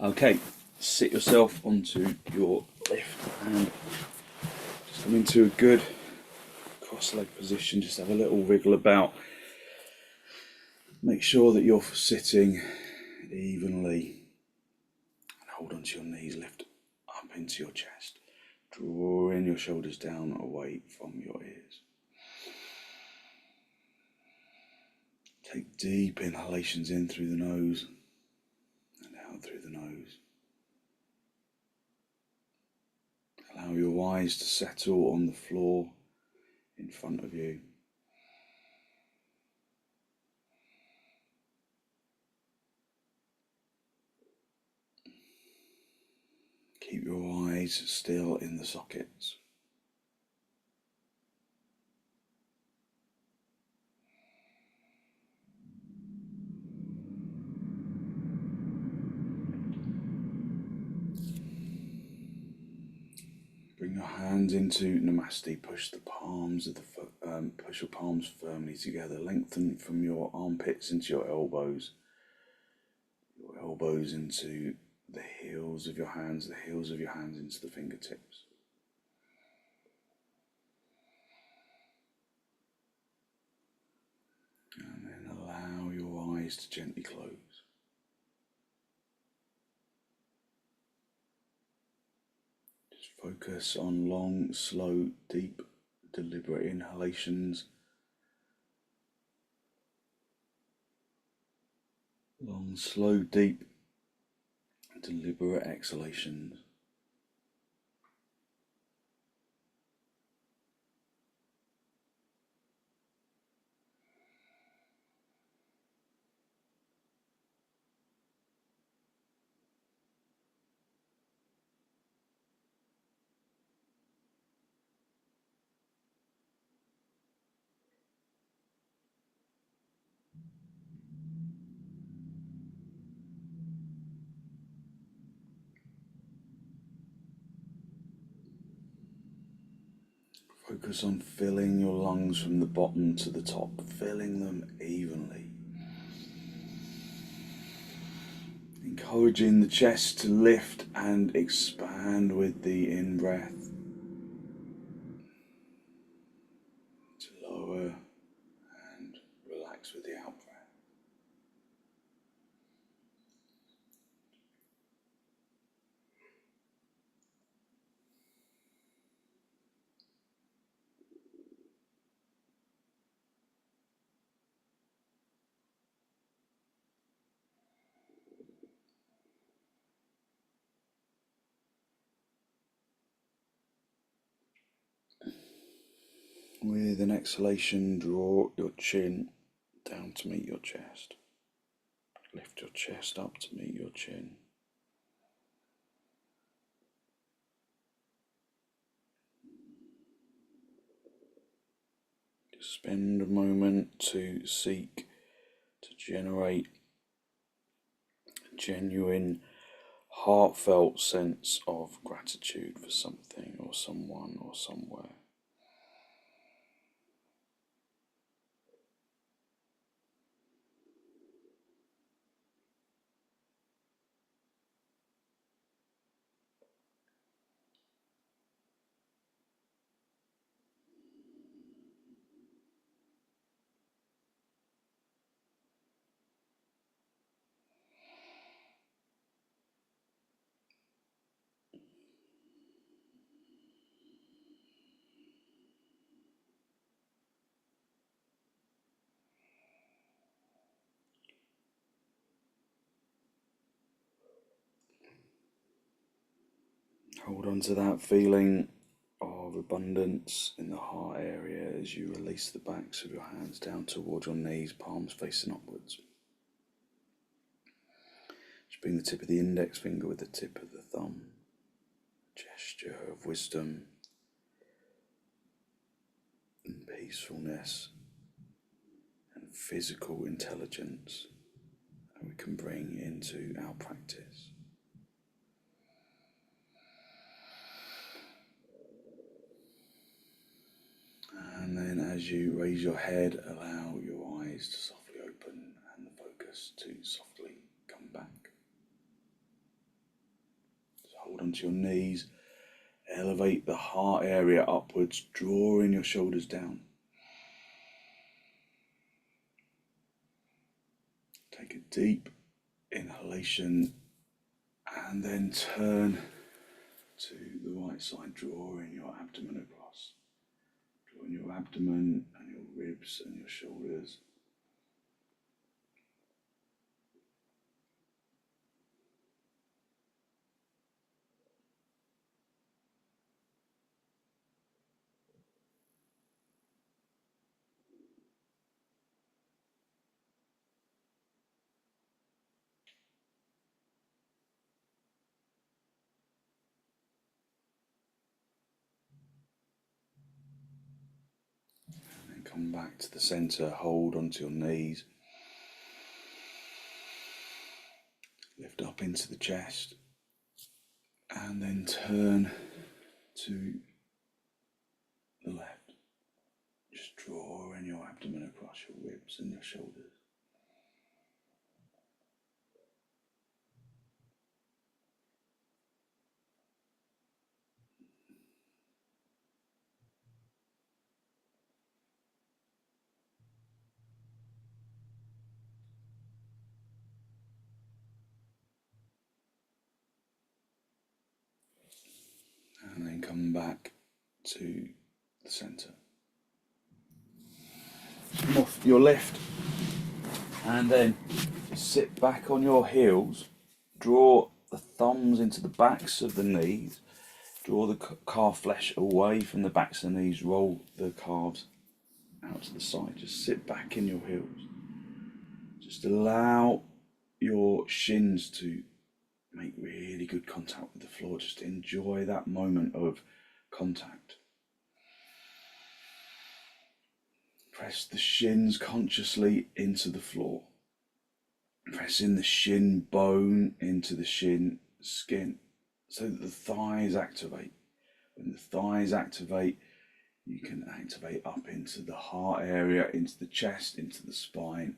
Okay, sit yourself onto your lift and just come into a good cross-leg position. Just have a little wriggle about. Make sure that you're sitting evenly and hold onto your knees, lift up into your chest. Drawing your shoulders down away from your ears. Take deep inhalations in through the nose and out through the nose. Allow your eyes to settle on the floor in front of you. Keep your eyes still in the sockets. Bring your hands into Namaste. Push the palms of the push your palms firmly together. Lengthen from your armpits into your elbows into the heels of your hands, the heels of your hands into the fingertips. And then allow your eyes to gently close. Just focus on long, slow, deep, deliberate inhalations. Long, slow, deep, deliberate exhalations. Focus on filling your lungs from the bottom to the top, filling them evenly. Encouraging the chest to lift and expand with the in-breath, to lower and relax with the out-breath. With an exhalation, draw your chin down to meet your chest. Lift your chest up to meet your chin. Just spend a moment to seek to generate a genuine, heartfelt sense of gratitude for something or someone or somewhere. Hold on to that feeling of abundance in the heart area as you release the backs of your hands down towards your knees, palms facing upwards. Just bring the tip of the index finger with the tip of the thumb. Gesture of wisdom and peacefulness and physical intelligence that we can bring into our practice. And then as you raise your head, allow your eyes to softly open and the focus to softly come back. onto your knees. Elevate the heart area upwards, drawing your shoulders down. Take a deep inhalation and then turn to the right side, drawing your abdomen across. Drawing your abdomen and your ribs and your shoulders. And come back to the center, hold onto your knees. Lift up into the chest. And then turn to the left. Just drawing your abdomen across your ribs and your shoulders. And then come back to the center. Come off your left. And then sit back on your heels. Draw the thumbs into the backs of the knees. Draw the calf flesh away from the backs of the knees. Roll the calves out to the side. Just sit back in your heels. Just allow your shins to make really good contact with the floor. Just enjoy that moment of contact. Press the shins consciously into the floor. Pressing the shin bone into the shin skin so that the thighs activate. When the thighs activate, you can activate up into the heart area, into the chest, into the spine,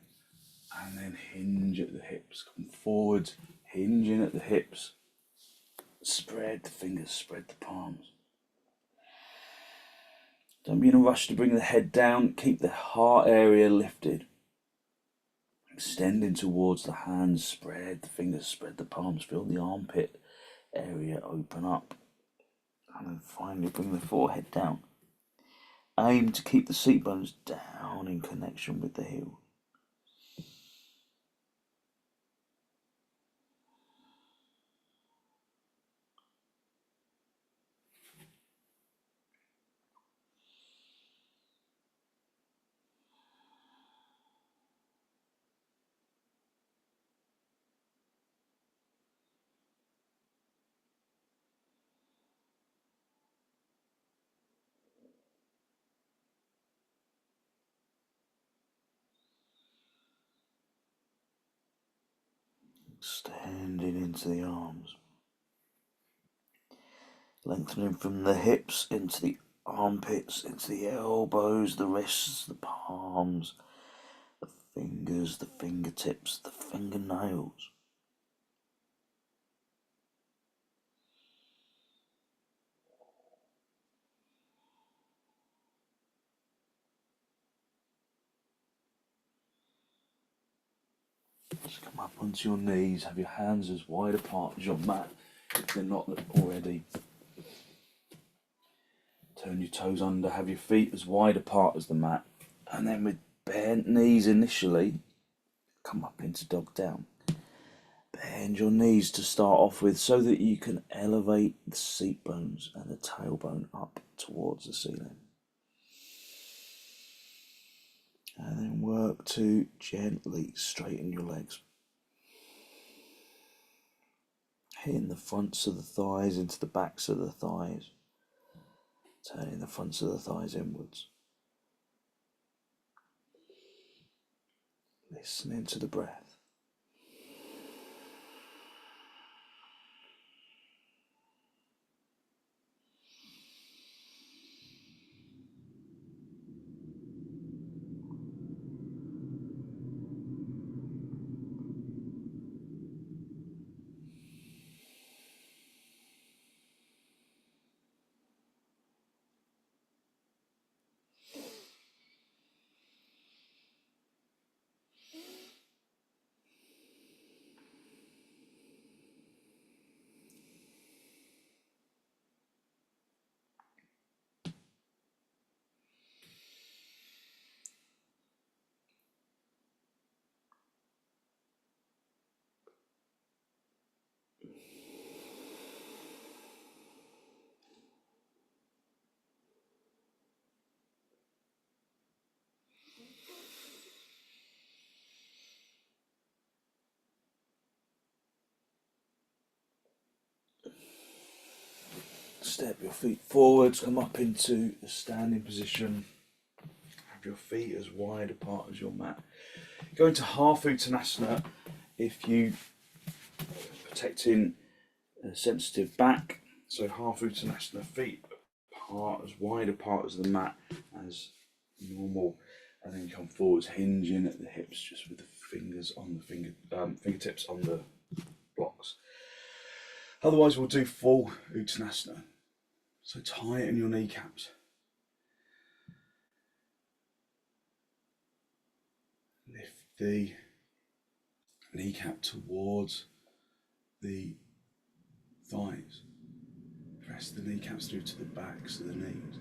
and then hinge at the hips. Come forward, hinging at the hips. Spread the fingers, spread the palms. Don't be in a rush to bring the head down. Keep the heart area lifted. Extending towards the hands, spread the fingers, spread the palms. Feel the armpit area open up. And then finally bring the forehead down. Aim to keep the seat bones down in connection with the heel. Extending into the arms. Lengthening from the hips into the armpits, into the elbows, the wrists, the palms, the fingers, the fingertips, the fingernails. Just come up onto your knees, have your hands as wide apart as your mat if they're not already. Turn your toes under, have your feet as wide apart as the mat, and then with bent knees initially, come up into dog down. Bend your knees to start off with so that you can elevate the seat bones and the tailbone up towards the ceiling. And then work to gently straighten your legs. Hitting the fronts of the thighs into the backs of the thighs. Turning the fronts of the thighs inwards. Listening to the breath. Step your feet forwards, come up into a standing position. Have your feet as wide apart as your mat. Go into half uttanasana if you protecting a sensitive back. So half uttanasana, feet apart, as wide apart as the mat as normal, and then come forwards, hinging at the hips, just with the fingers on the fingertips on the blocks. Otherwise, we'll do full uttanasana. So tighten your kneecaps. Lift the kneecap towards the thighs. Press the kneecaps through to the backs of the knees.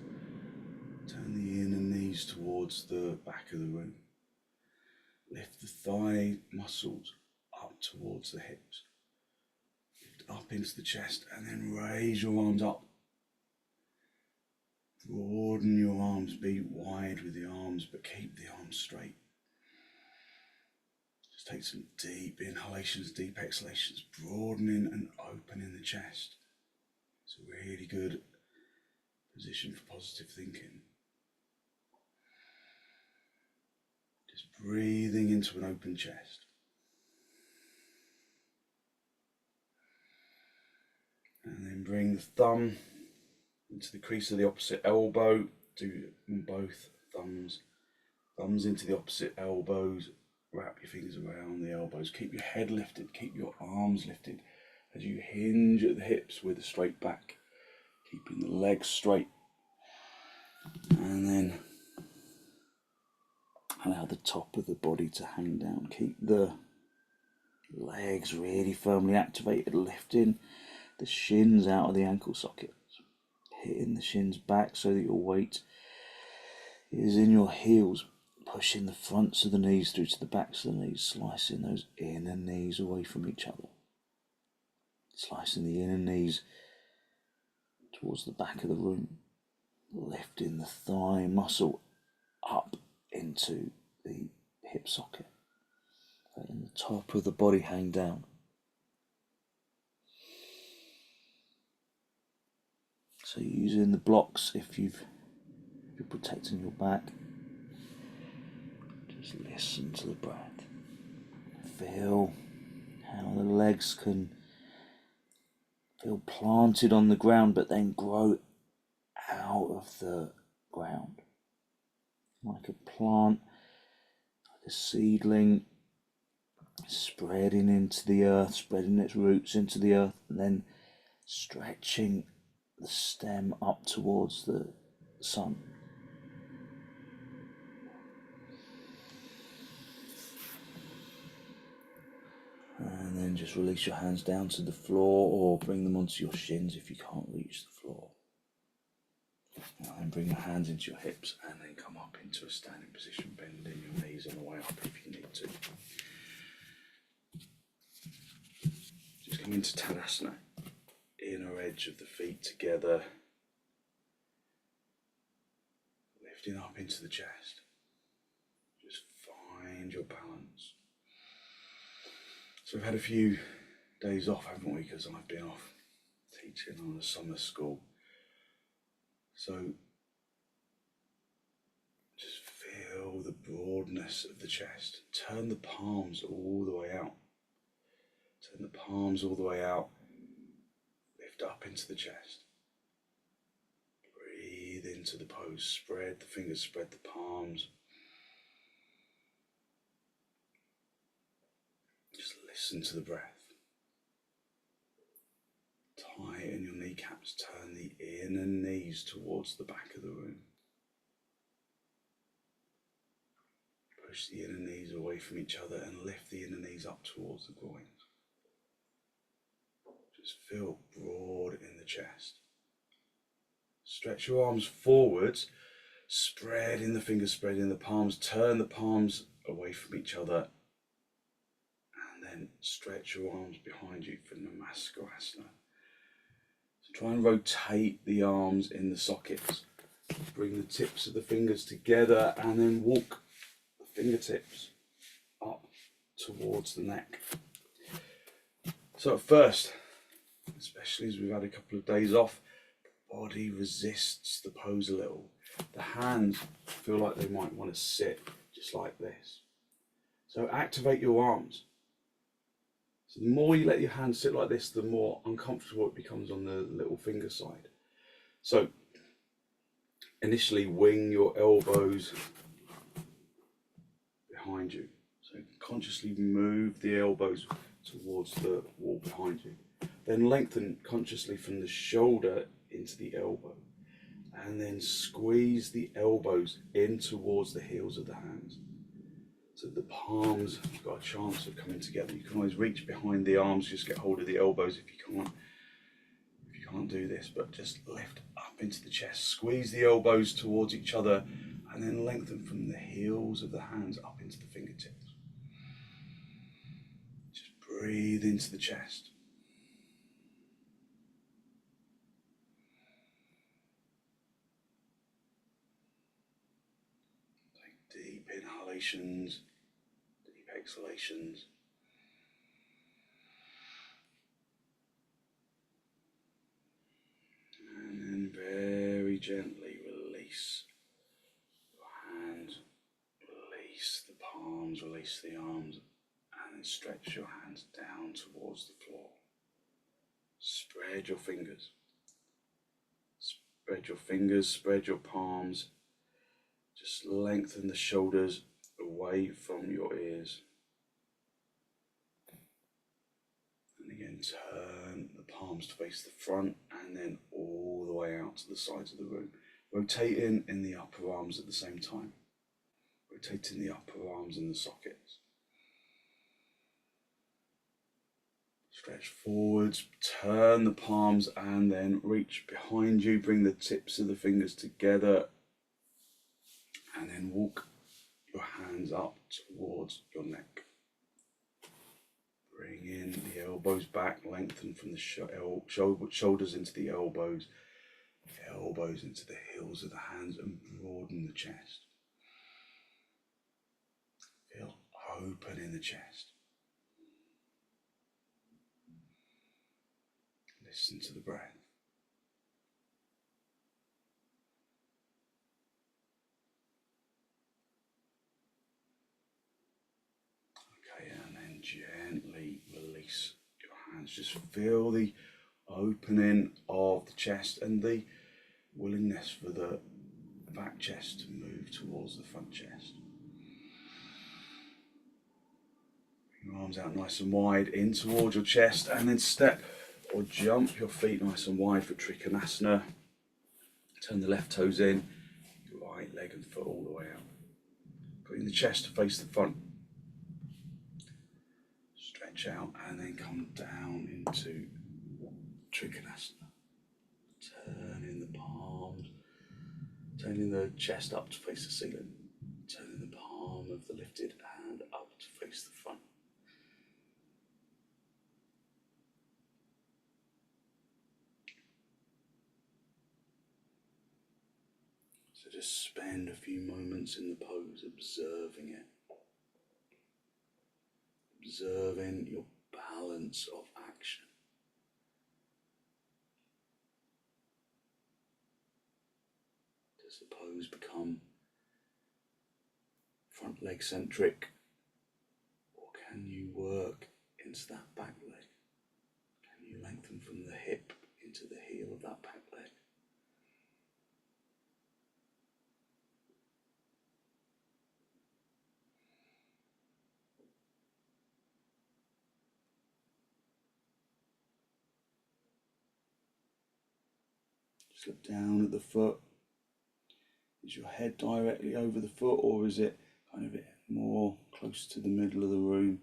Turn the inner knees towards the back of the room. Lift the thigh muscles up towards the hips. Lift up into the chest and then raise your arms up. Broaden your arms, be wide with the arms, but keep the arms straight. Just take some deep inhalations, deep exhalations, broadening and opening the chest. It's a really good position for positive thinking. Just breathing into an open chest. And then bring the thumb into the crease of the opposite elbow. Do both thumbs. Thumbs into the opposite elbows. Wrap your fingers around the elbows. Keep your head lifted. Keep your arms lifted as you hinge at the hips with a straight back. Keeping the legs straight. And then allow the top of the body to hang down. Keep the legs really firmly activated, lifting the shins out of the ankle sockets. Hitting the shins back so that your weight is in your heels, pushing the fronts of the knees through to the backs of the knees, slicing those inner knees away from each other. Slicing the inner knees towards the back of the room, lifting the thigh muscle up into the hip socket, letting the top of the body hang down. So using the blocks if you're protecting your back, just listen to the breath. Feel how the legs can feel planted on the ground but then grow out of the ground. Like a plant, like a seedling, spreading into the earth, spreading its roots into the earth, and then stretching the stem up towards the sun. And then just release your hands down to the floor or bring them onto your shins if you can't reach the floor. And then bring your hands into your hips and then come up into a standing position, bending your knees on the way up if you need to. Just come into Tadasana, inner edge of the feet together, lifting up into the chest. Just find your balance. So we've had a few days off, haven't we, because I've been off teaching on a summer school. So just feel the broadness of the chest. Turn the palms all the way out. Turn the palms all the way out. Lift up into the chest. Breathe into the pose. Spread the fingers, spread the palms. Just listen to the breath. Tighten your kneecaps. Turn the inner knees towards the back of the room. Push the inner knees away from each other and lift the inner knees up towards the groins. Just feel broad in the chest. Stretch your arms forwards, spreading the fingers, spreading the palms. Turn the palms away from each other and then stretch your arms behind you for namaskarasana. So try and rotate the arms in the sockets. Bring the tips of the fingers together and then walk the fingertips up towards the neck. So at first, especially as we've had a couple of days off, body resists the pose a little. The hands feel like they might want to sit just like this. So activate your arms. So the more you let your hands sit like this, the more uncomfortable it becomes on the little finger side. So initially wing your elbows behind you. So consciously move the elbows towards the wall behind you. Then lengthen consciously from the shoulder into the elbow. And then squeeze the elbows in towards the heels of the hands. So the palms have got a chance of coming together. You can always reach behind the arms, just get hold of the elbows if you can't do this, but just lift up into the chest. Squeeze the elbows towards each other and then lengthen from the heels of the hands up into the fingertips. Just breathe into the chest. Take deep inhalations, deep exhalations. And then very gently release your hands, release the palms, release the arms, and then stretch your hands down towards the floor. Spread your fingers. Spread your fingers, spread your palms. Just lengthen the shoulders away from your ears. And again, turn the palms to face the front and then all the way out to the sides of the room. Rotating in the upper arms at the same time. Rotating the upper arms in the sockets. Stretch forwards, turn the palms and then reach behind you. Bring the tips of the fingers together and then walk your hands up towards your neck. Bring in the elbows back, lengthen from the shoulders into the elbows into the heels of the hands, and broaden the chest. Feel open in the chest. Listen to the breath. Okay, and then gently release your hands. Just feel the opening of the chest and the willingness for the back chest to move towards the front chest. Bring your arms out nice and wide in towards your chest, and then step or jump your feet nice and wide for trikonasana. Turn the left toes in, your right leg and foot all the way out. Bring the chest to face the front. Stretch out and then come down into trikonasana. Turning the palms, turning the chest up to face the ceiling. Turning the palm of the lifted hand up to face the front. So just spend a few moments in the pose observing it. Observing your balance of action. Does the pose become front leg centric, or can you work into that back leg? Can you lengthen from the hip into the heel of that back leg? Just look down at the foot. Is your head directly over the foot, or is it kind of more close to the middle of the room?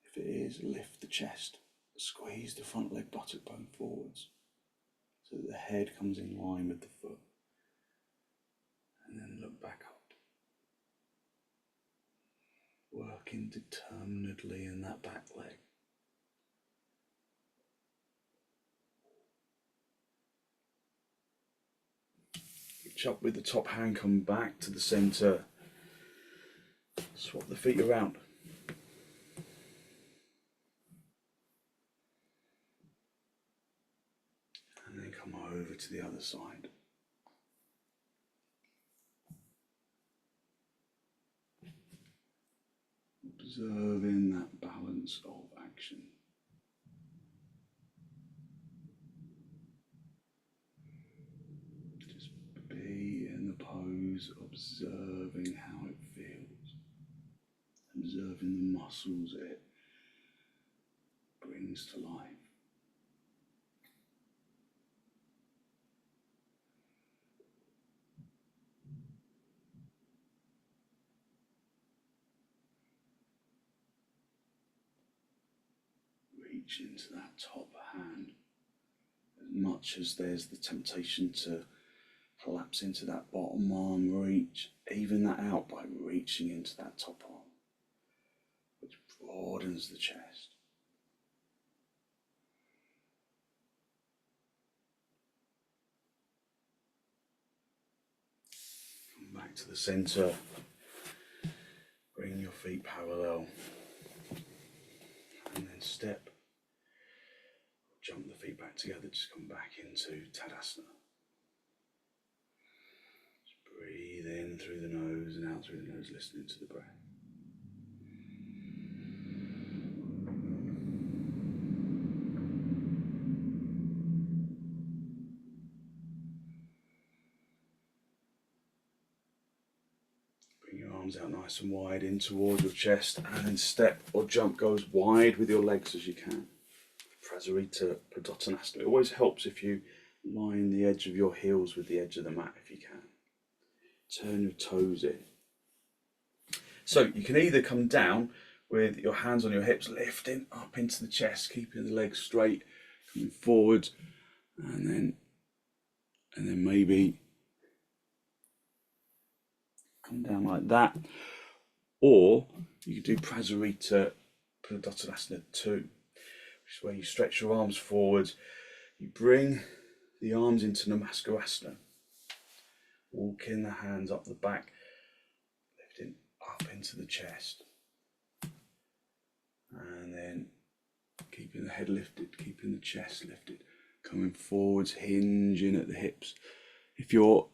If it is, lift the chest. Squeeze the front leg buttock bone forwards so that the head comes in line with the foot. And then look back up. Working determinedly in that back leg. Reach up with the top hand, come back to the center. Swap the feet around. And then come over to the other side. Observing that balance of action. Just be in the pose, observing how it feels, observing the muscles it brings to life. Reach into that top hand. As much as there's the temptation to collapse into that bottom arm, reach, even that out by reaching into that top arm, which broadens the chest. Come back to the center. Bring your feet parallel. And then step. Jump the feet back together, just come back into Tadasana. Just breathe in through the nose and out through the nose, listening to the breath. Bring your arms out nice and wide in towards your chest, and then step or jump, go as wide with your legs as you can. Prasarita, padottanasana. It always helps if you line the edge of your heels with the edge of the mat if you can. Turn your toes in. So you can either come down with your hands on your hips, lifting up into the chest, keeping the legs straight, coming forward, and then maybe come down like that. Or you can do prasarita, padottanasana 2. Which is where you stretch your arms forward, you bring the arms into namaskarasana, walking the hands up the back, lifting up into the chest, and then keeping the head lifted, keeping the chest lifted, coming forwards, hinging at the hips. If you're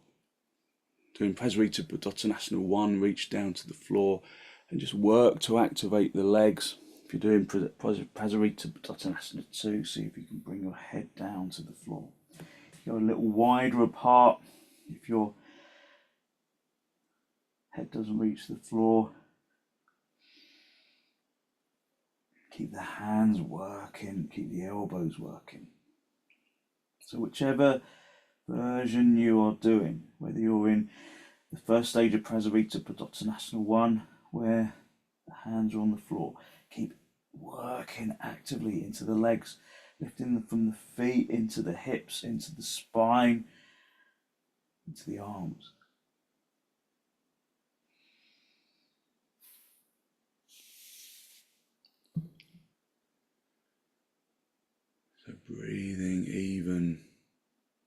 doing prasarita padottanasana 1, reach down to the floor and just work to activate the legs. If you're doing prasarita padottanasana 2, see if you can bring your head down to the floor. Go a little wider apart. If your head doesn't reach the floor, keep the hands working, keep the elbows working. So whichever version you are doing, whether you're in the first stage of prasarita padottanasana 1, where the hands are on the floor, keep working actively into the legs, lifting them from the feet into the hips, into the spine, into the arms. So breathing even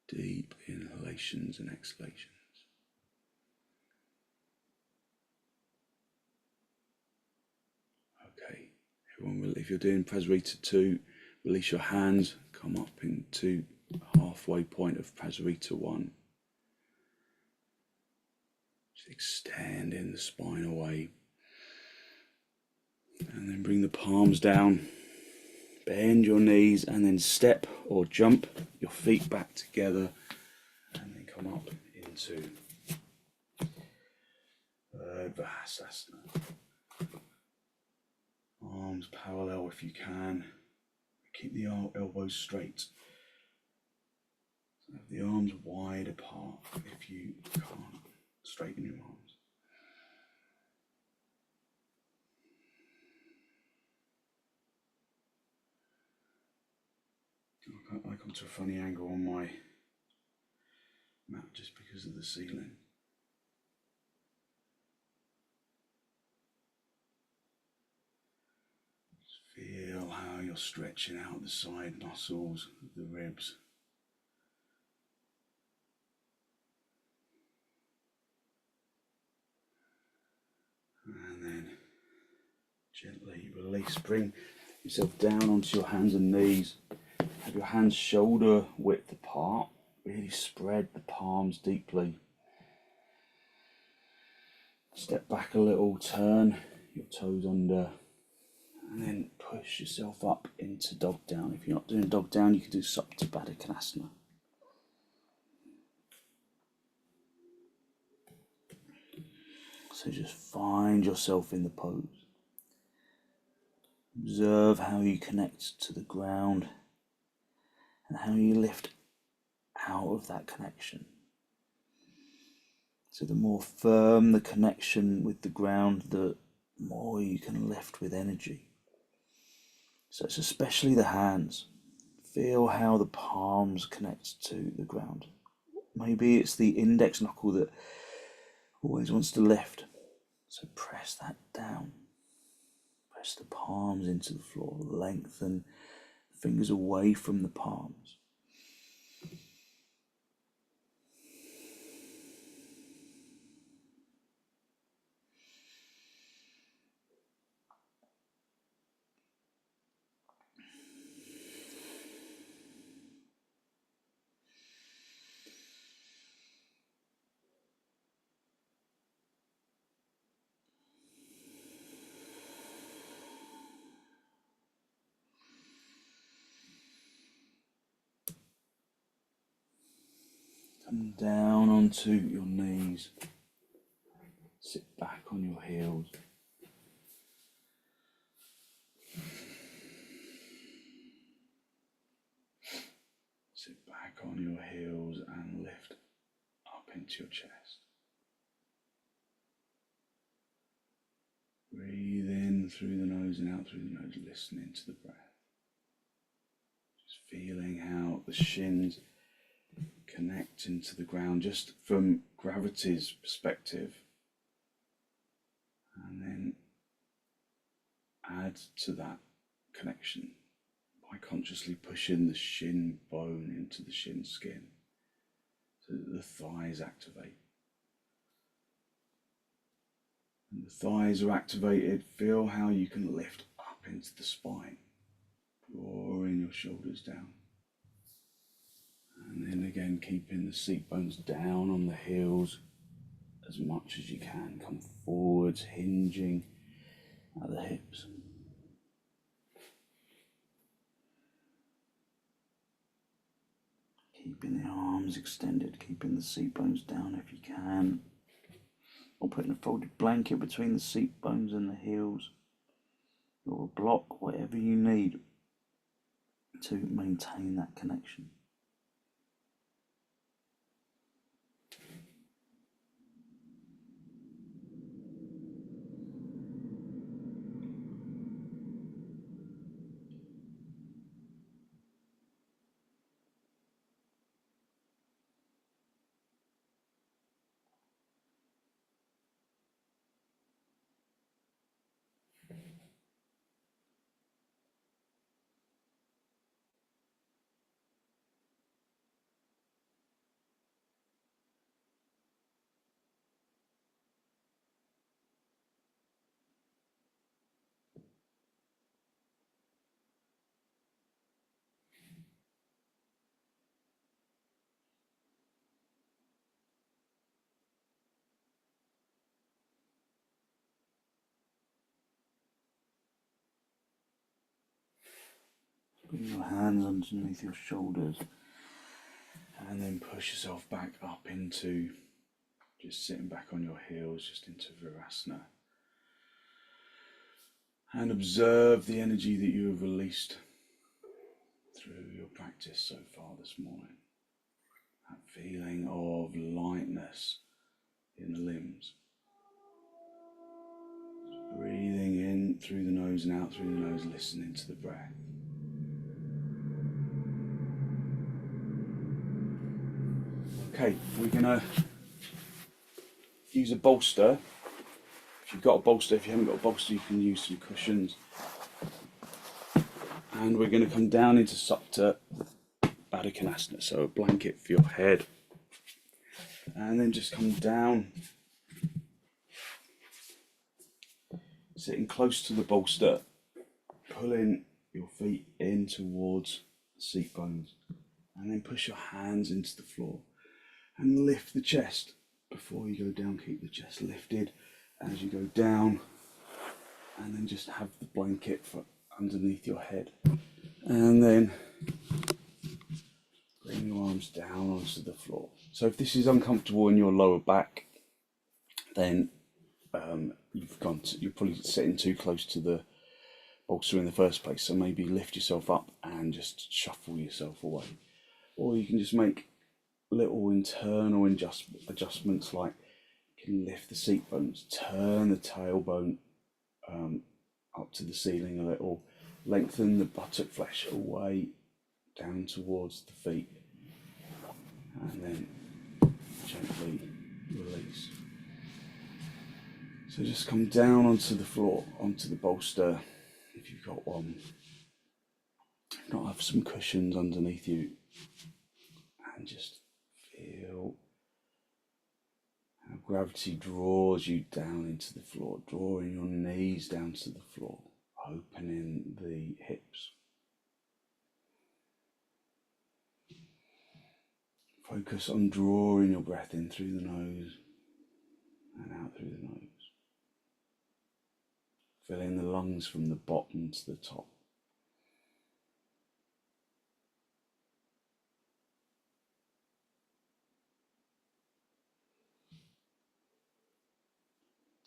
deep inhalations and exhalations. Okay, everyone, if you're doing prasarita 2, release your hands, come up into halfway point of prasarita 1. Just extending the spine away. And then bring the palms down, bend your knees, and then step or jump your feet back together, and then come up into virasana. Arms parallel if you can. Keep the elbows straight. So have the arms wide apart if you can't. Straighten your arms. I come to a funny angle on my mat just because of the ceiling. Just feel how you're stretching out the side muscles of the ribs. And then gently release, bring yourself down onto your hands and knees. Have your hands shoulder width apart. really spread the palms deeply. Step back a little, turn your toes under, and then push yourself up into dog down. If you're not doing dog down, you can do supta padottanasana. So just find yourself in the pose. Observe how you connect to the ground and how you lift out of that connection. So the more firm the connection with the ground, the more you can lift with energy. So it's especially the hands. Feel how the palms connect to the ground. Maybe it's the index knuckle that always wants to lift. So press that down. Press the palms into the floor. Lengthen the fingers away from the palms. Come down onto your knees. Sit back on your heels. Sit back on your heels and lift up into your chest. Breathe in through the nose and out through the nose, listening to the breath. Just feeling how the shins connect into the ground just from gravity's perspective. And then add to that connection by consciously pushing the shin bone into the shin skin so that the thighs activate. When the thighs are activated, feel how you can lift up into the spine, drawing your shoulders down. And then again, keeping the seat bones down on the heels as much as you can. Come forwards, hinging at the hips. Keeping the arms extended, keeping the seat bones down if you can. Or putting a folded blanket between the seat bones and the heels. Or a block, whatever you need to maintain that connection. Bring your hands underneath your shoulders and then push yourself back up into just sitting back on your heels, just into virasana. And observe the energy that you have released through your practice so far this morning. That feeling of lightness in the limbs. Just breathing in through the nose and out through the nose, listening to the breath. Okay, we're going to use a bolster. If you've got a bolster, if you haven't got a bolster, you can use some cushions. And we're going to come down into supta padottanasana, so a blanket for your head. And then just come down, sitting close to the bolster, pulling your feet in towards the seat bones. And then push your hands into the floor and lift the chest. Before you go down, keep the chest lifted as you go down, and then just have the blanket for underneath your head. And then bring your arms down onto the floor. So if this is uncomfortable in your lower back, then you're probably sitting too close to the bolster in the first place. So maybe lift yourself up and just shuffle yourself away. Or you can just make little internal adjustments, like you can lift the seat bones, turn the tailbone up to the ceiling a little, lengthen the buttock flesh away down towards the feet, and then gently release. So just come down onto the floor, onto the bolster if you've got one. If not, have some cushions underneath you, and just feel how gravity draws you down into the floor, drawing your knees down to the floor, opening the hips. Focus on drawing your breath in through the nose and out through the nose. Filling the lungs from the bottom to the top.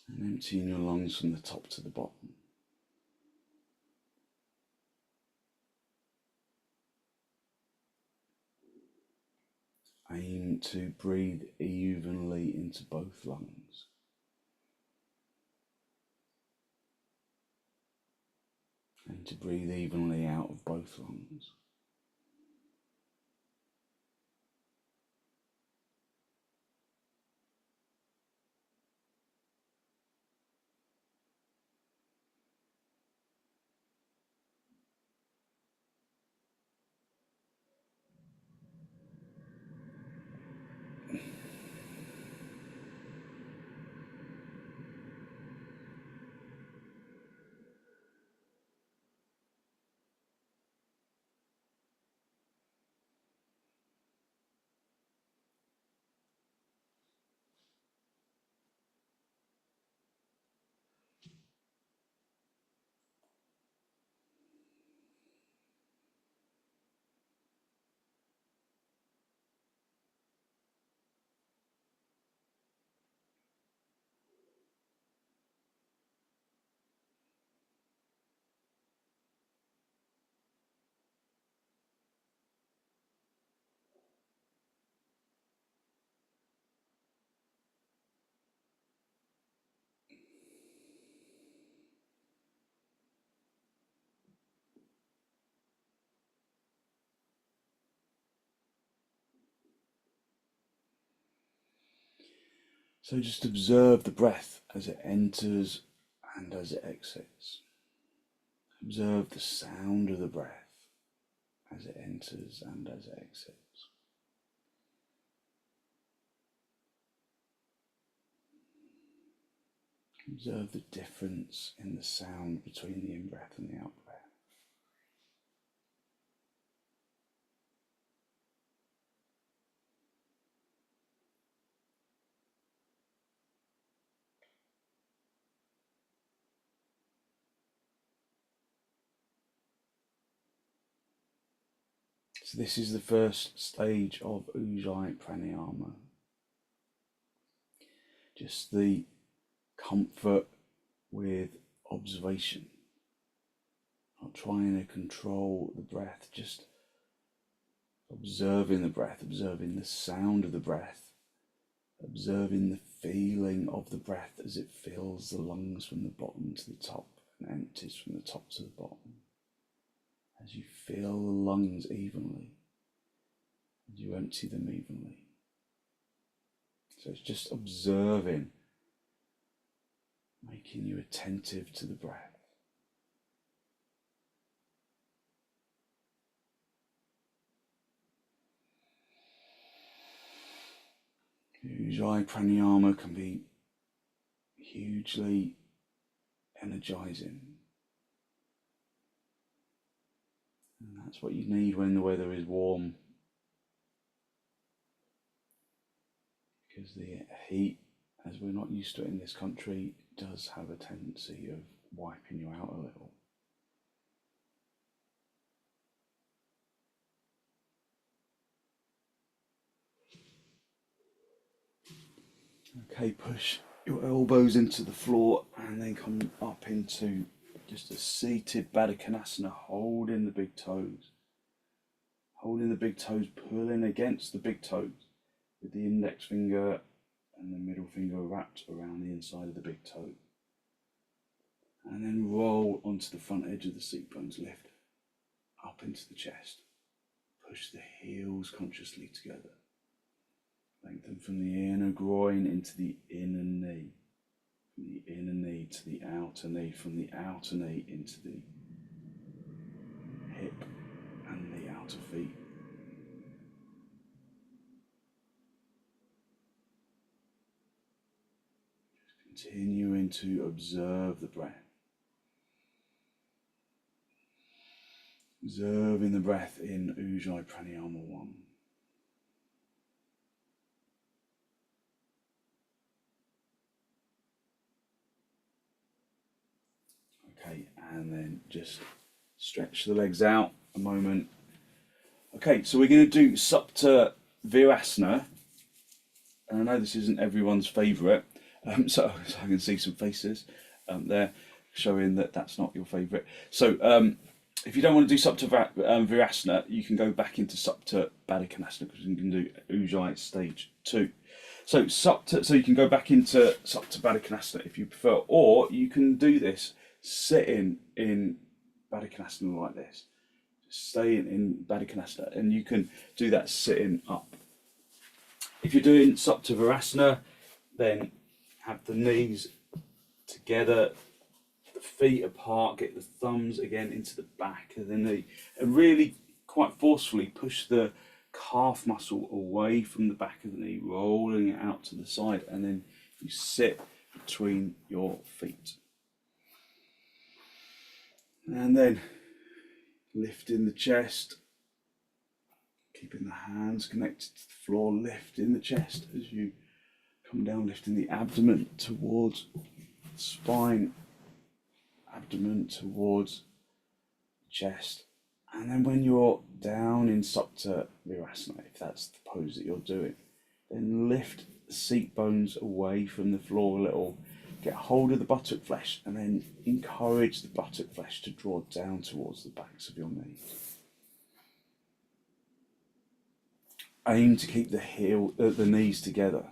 And emptying your lungs from the top to the bottom. Aim to breathe evenly into both lungs. And to breathe evenly out of both lungs. So just observe the breath as it enters and as it exits. Observe the sound of the breath as it enters and as it exits. Observe the difference in the sound between the in-breath and the out-breath. So this is the first stage of ujjayi pranayama. Just the comfort with observation. Not trying to control the breath, just observing the breath, observing the sound of the breath, observing the feeling of the breath as it fills the lungs from the bottom to the top and empties from the top to the bottom. As you fill the lungs evenly, as you empty them evenly. So it's just observing, making you attentive to the breath. Ujjayi pranayama can be hugely energizing. And that's what you need when the weather is warm because the heat, as we're not used to it in this country, does have a tendency of wiping you out a little. Okay, push your elbows into the floor and then come up into just a seated padottanasana, holding the big toes. Holding the big toes, pulling against the big toes with the index finger and the middle finger wrapped around the inside of the big toe. And then roll onto the front edge of the seat bones, lift up into the chest. Push the heels consciously together. Lengthen from the inner groin into the inner knee. From the inner knee to the outer knee. From the outer knee into the hip and the outer feet. Just continuing to observe the breath. Observing the breath in Ujjayi Pranayama 1. Okay, and then just stretch the legs out a moment. Okay, so we're going to do supta virasana. And I know this isn't everyone's favourite, so I can see some faces there showing that that's not your favourite. So if you don't want to do supta virasana, you can go back into supta padottanasana because you can do Ujjayi stage 2. So you can go back into supta padottanasana if you prefer, or you can do this sitting in padottanasana like this. Just staying in padottanasana, and you can do that sitting up. If you're doing supta virasana, then have the knees together, the feet apart, get the thumbs again into the back of the knee, and really quite forcefully push the calf muscle away from the back of the knee, rolling it out to the side, and then you sit between your feet. And then lifting the chest, keeping the hands connected to the floor, lifting the chest as you come down, lifting the abdomen towards the spine, abdomen towards the chest. And then when you're down in supta virasana, if that's the pose that you're doing, then lift the seat bones away from the floor a little, get hold of the buttock flesh, and then encourage the buttock flesh to draw down towards the backs of your knees. Aim to keep the knees together.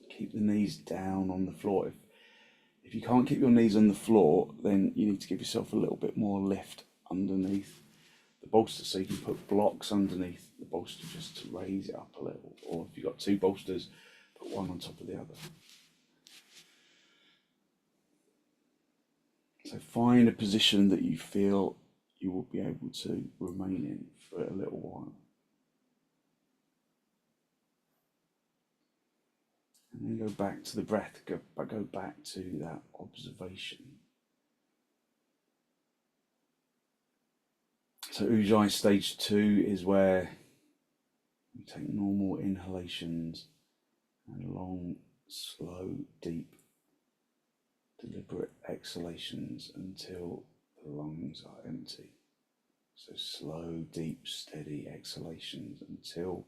Keep the knees down on the floor. If you can't keep your knees on the floor, then you need to give yourself a little bit more lift underneath the bolster. So you can put blocks underneath the bolster just to raise it up a little. Or if you've got two bolsters, put one on top of the other. So find a position that you feel you will be able to remain in for a little while. And then go back to the breath, go back to that observation. So Ujjayi stage 2 is where you take normal inhalations and long, slow, deep, deliberate exhalations until the lungs are empty. So slow, deep, steady exhalations until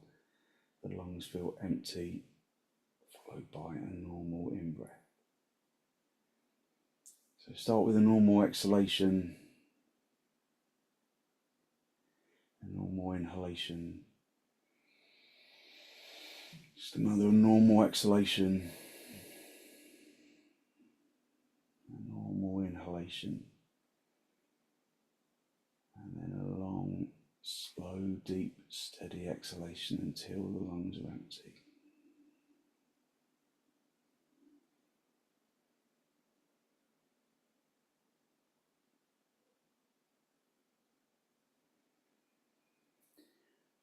the lungs feel empty, followed by a normal in-breath. So start with a normal exhalation, a normal inhalation, just another normal exhalation, a normal inhalation, and then a long, slow, deep, steady exhalation until the lungs are empty.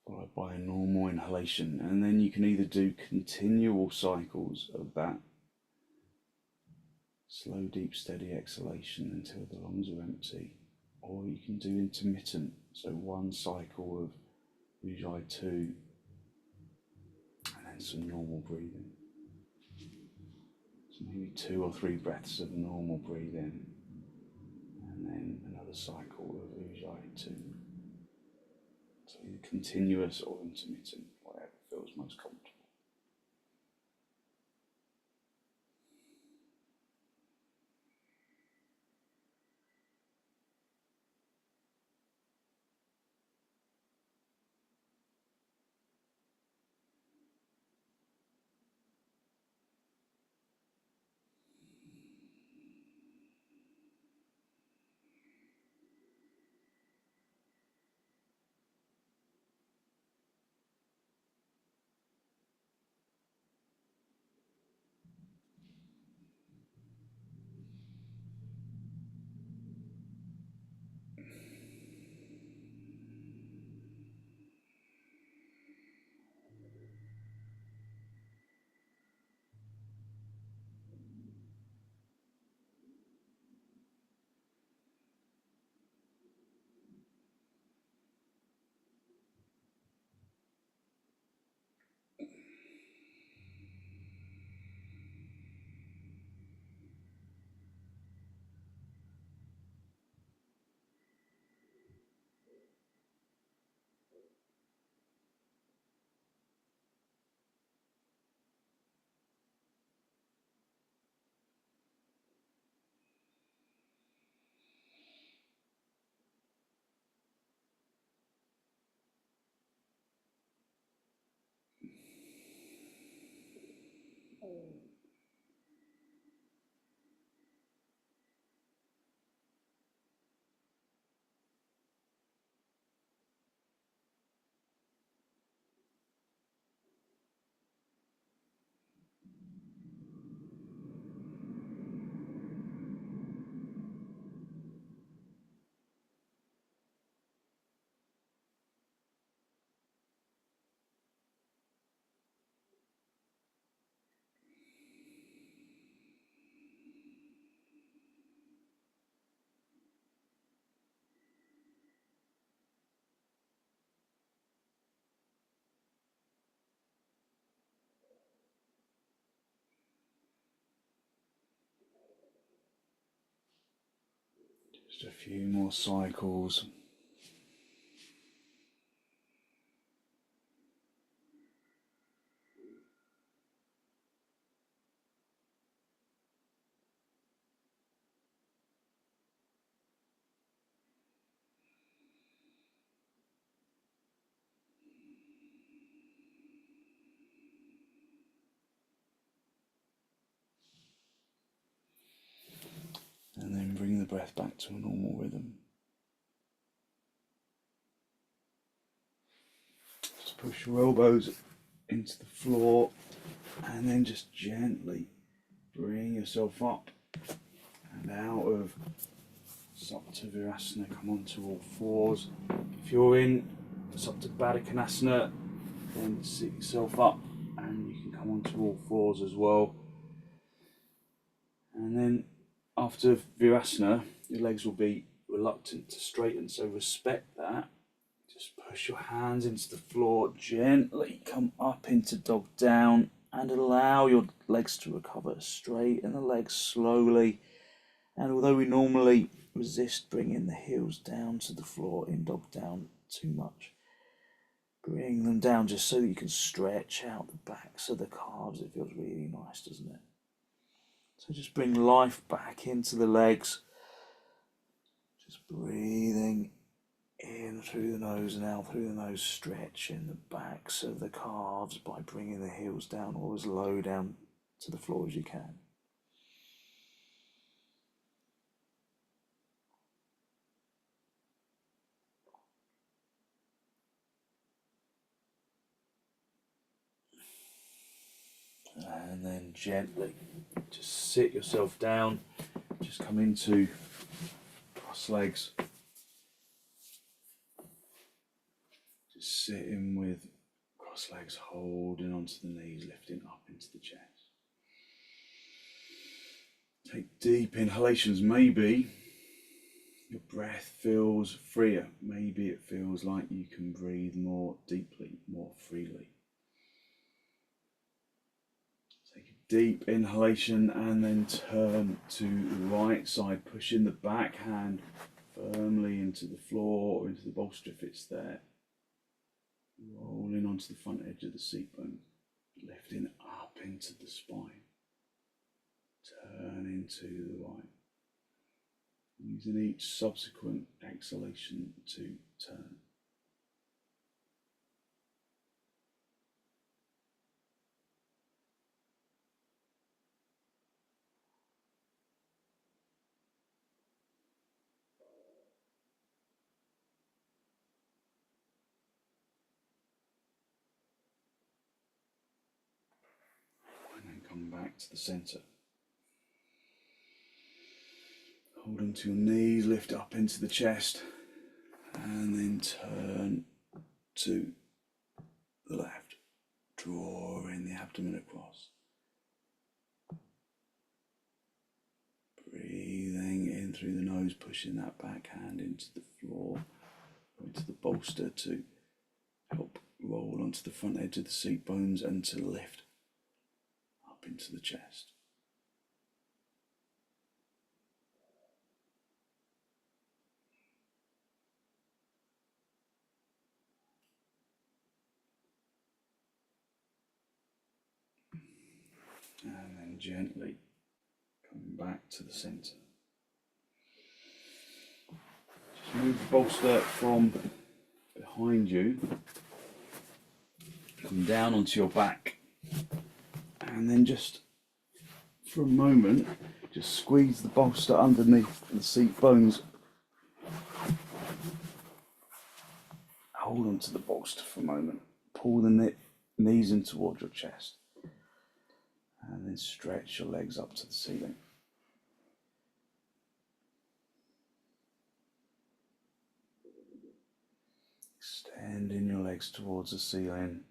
Followed by a normal inhalation, and then you can either do continual cycles of that slow, deep, steady exhalation until the lungs are empty, or you can do intermittent, so one cycle of Ujjayi 2, and then then some normal breathing. So maybe 2 or 3 breaths of normal breathing, and then another cycle of ujjayi too. So either continuous or intermittent, whatever feels most comfortable. Just a few more cycles. And then bring the breath back to a normal rhythm. Just push your elbows into the floor and then just gently bring yourself up and out of supta virasana. Come onto all fours. If you're in supta padottanasana, then sit yourself up and you can come onto all fours as well. And then after virasana, your legs will be reluctant to straighten, so respect that. Just push your hands into the floor, gently come up into dog down and allow your legs to recover. Straighten the legs slowly. And although we normally resist bringing the heels down to the floor in dog down too much, bring them down just so that you can stretch out the backs of the calves. It feels really nice, doesn't it? So just bring life back into the legs. Just breathing in through the nose and out through the nose, stretching the backs of the calves by bringing the heels down or as low down to the floor as you can. And then gently just sit yourself down, just come into cross legs. Just sitting with cross legs, holding onto the knees, lifting up into the chest. Take deep inhalations. Maybe your breath feels freer. Maybe it feels like you can breathe more deeply, more freely. deep inhalation and then turn to the right side, pushing the back hand firmly into the floor or into the bolster if it's there. Rolling onto the front edge of the seat bone, lifting up into the spine. Turning to the right. Using each subsequent exhalation to turn. And then come back to the centre. Hold onto your knees, lift up into the chest, and then turn to the left, drawing the abdomen across. Breathing in through the nose, pushing that back hand into the floor, into the bolster to help roll onto the front edge of the seat bones and to lift up into the chest. And then gently coming back to the centre. Just move the bolster from behind you, come down onto your back, and then just for a moment, just squeeze the bolster underneath the seat bones. Hold on to the bolster for a moment, pull the knees in towards your chest. And then stretch your legs up to the ceiling. Extending your legs towards the ceiling.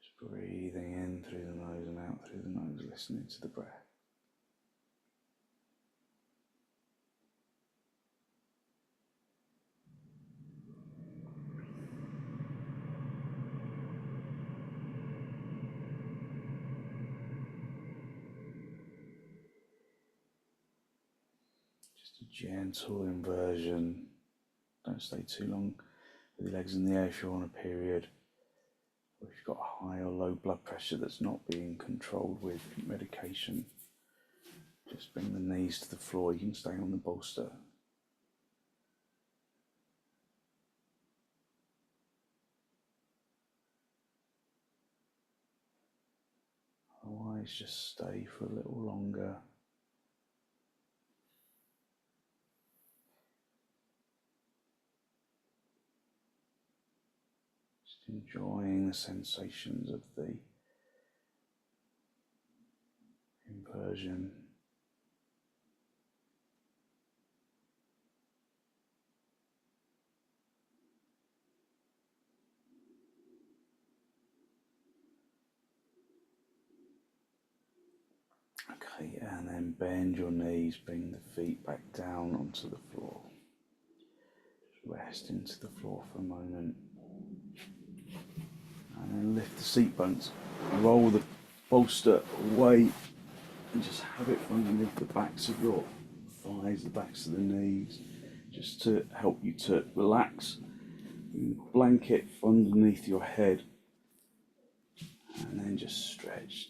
Just breathing in through the nose and out through the nose, listening to the breath. Just a gentle inversion. Don't stay too long with your legs in the air if you're on a period, or if you've got high or low blood pressure that's not being controlled with medication. Just bring the knees to the floor. You can stay on the bolster. Otherwise, just stay for a little longer. Enjoying the sensations of the inversion. Okay, and then bend your knees, bring the feet back down onto the floor. Just rest into the floor for a moment. And then lift the seat bones, roll the bolster away and just have it underneath the backs of your thighs, the backs of the knees, just to help you to relax. Blanket underneath your head and then just stretch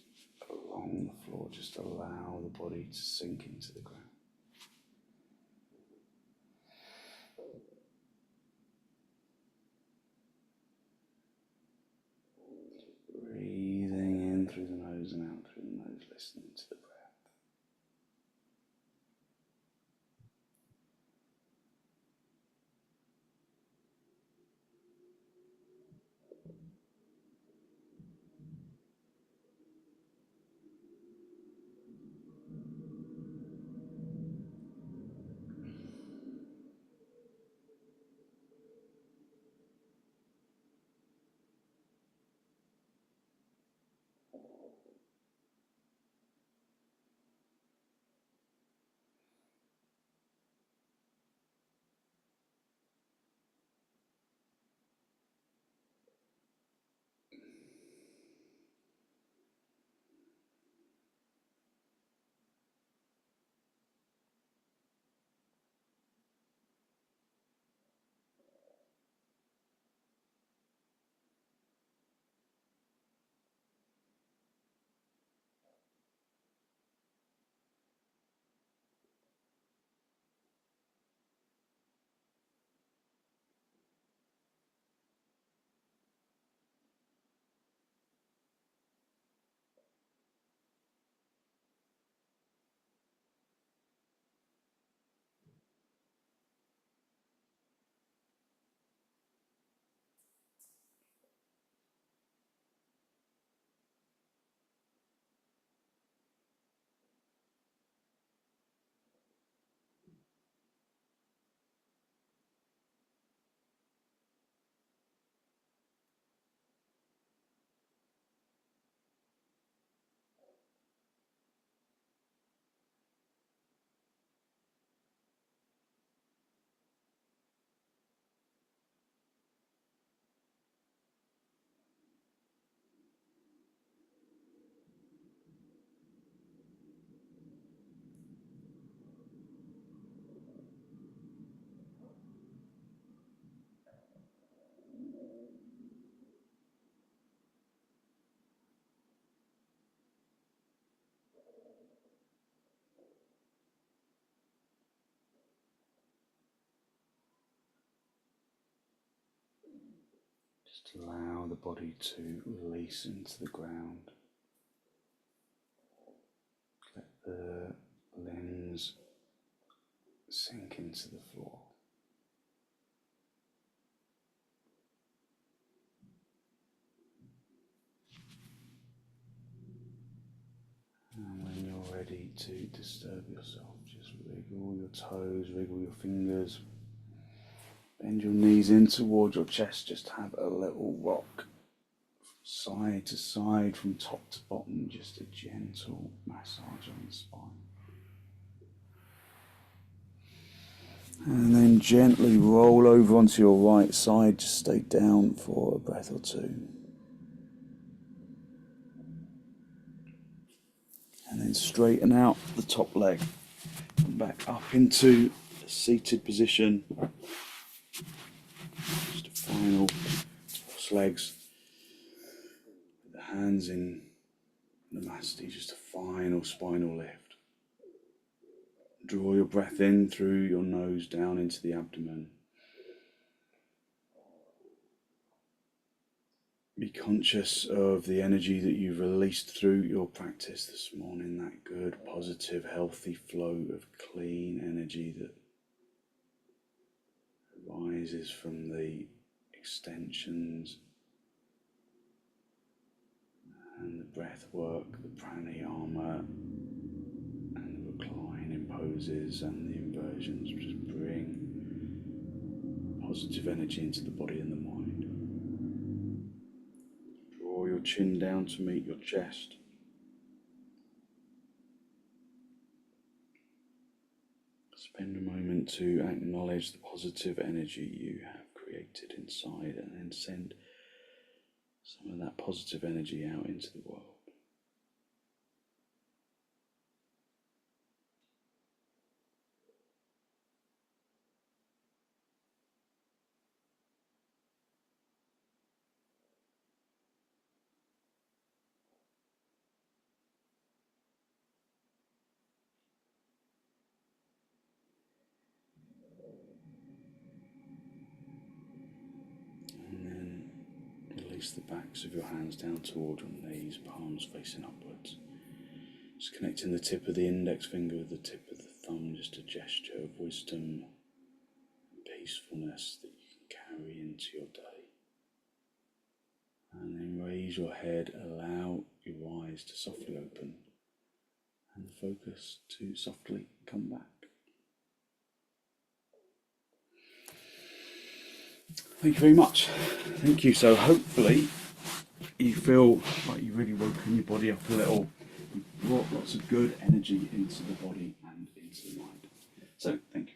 along the floor, just allow the body to sink into the ground. Breathing in through the nose and out through the nose, listening to the breath. Just allow the body to release into the ground. Let the limbs sink into the floor. And when you're ready to disturb yourself, just wriggle your toes, wriggle your fingers. Bend your knees in towards your chest, just have a little rock side to side from top to bottom, just a gentle massage on the spine. And then gently roll over onto your right side, just stay down for a breath or two. And then straighten out the top leg. Come back up into a seated position. Just a final cross legs. With the hands in namaste, just a final spinal lift. Draw your breath in through your nose down into the abdomen. Be conscious of the energy that you've released through your practice this morning, that good, positive, healthy flow of clean energy that arises from the extensions and the breath work, the pranayama and the reclining poses and the inversions. Just bring positive energy into the body and the mind. Draw your chin down to meet your chest. Spend a moment to acknowledge the positive energy you have created inside, and then send some of that positive energy out into the world. Release the backs of your hands down toward your knees, palms facing upwards. Just connecting the tip of the index finger with the tip of the thumb, just a gesture of wisdom and peacefulness that you can carry into your day. And then raise your head, allow your eyes to softly open and the focus to softly come back. Thank you very much. Thank you. So hopefully you feel like you've really woken your body up a little. You've brought lots of good energy into the body and into the mind. So thank you.